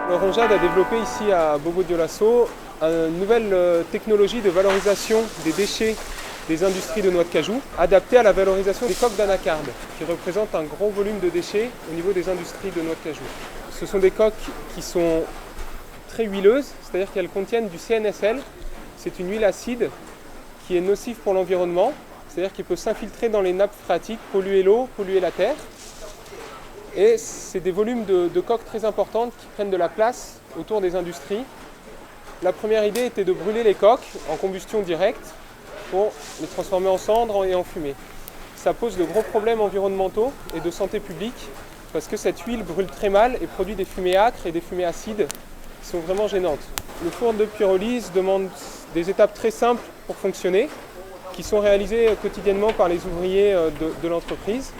Laurent Jade a développé ici à Bobo Dioulasso une nouvelle technologie de valorisation des déchets des industries de noix de cajou, adaptée à la valorisation des coques d'anacarde, qui représentent un gros volume de déchets au niveau des industries de noix de cajou. Ce sont des coques qui sont très huileuses, c'est-à-dire qu'elles contiennent du CNSL. C'est une huile acide qui est nocive pour l'environnement, c'est-à-dire qu'il peut s'infiltrer dans les nappes phréatiques, polluer l'eau, polluer la terre. Et c'est des volumes de coques très importantes qui prennent de la place autour des industries. La première idée était de brûler les coques en combustion directe pour les transformer en cendres et en fumée. Ça pose de gros problèmes environnementaux et de santé publique parce que cette huile brûle très mal et produit des fumées âcres et des fumées acides qui sont vraiment gênantes. Le four de pyrolyse demande des étapes très simples pour fonctionner, qui sont réalisées quotidiennement par les ouvriers de l'entreprise.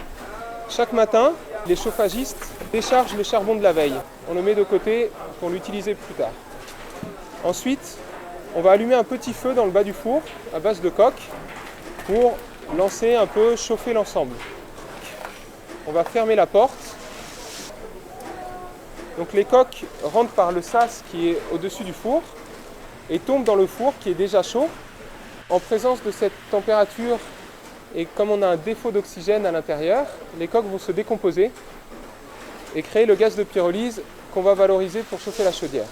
Chaque matin, les chauffagistes déchargent le charbon de la veille. On le met de côté pour l'utiliser plus tard. Ensuite, on va allumer un petit feu dans le bas du four à base de coque pour lancer un peu, chauffer l'ensemble. On va fermer la porte. Donc les coques rentrent par le sas qui est au-dessus du four et tombent dans le four qui est déjà chaud. En présence de cette température et comme on a un défaut d'oxygène à l'intérieur, les coques vont se décomposer et créer le gaz de pyrolyse qu'on va valoriser pour chauffer la chaudière.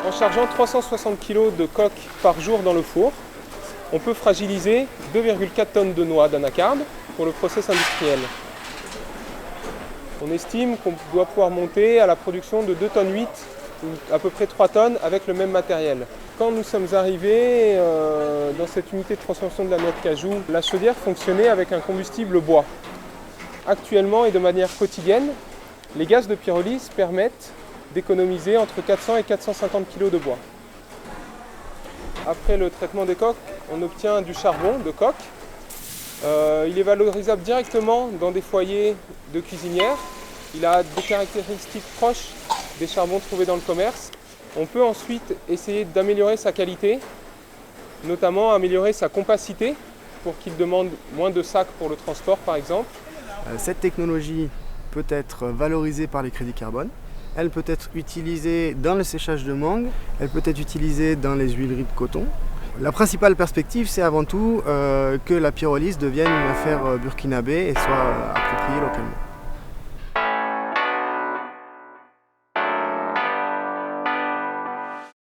En chargeant 360 kg de coques par jour dans le four, on peut fragiliser 2,4 tonnes de noix d'anacarde pour le process industriel. On estime qu'on doit pouvoir monter à la production de 2,8 tonnes ou à peu près 3 tonnes avec le même matériel. Quand nous sommes arrivés dans cette unité de transformation de la noix de cajou, la chaudière fonctionnait avec un combustible bois. Actuellement et de manière quotidienne, les gaz de pyrolyse permettent d'économiser entre 400 et 450 kg de bois. Après le traitement des coques, on obtient du charbon de coque. Il est valorisable directement dans des foyers de cuisinières. Il a des caractéristiques proches des charbons trouvés dans le commerce. On peut ensuite essayer d'améliorer sa qualité, notamment améliorer sa compacité pour qu'il demande moins de sacs pour le transport par exemple. Cette technologie peut être valorisée par les crédits carbone. Elle peut être utilisée dans le séchage de mangue, elle peut être utilisée dans les huileries de coton. La principale perspective, c'est avant tout que la pyrolyse devienne une affaire burkinabé et soit appropriée localement.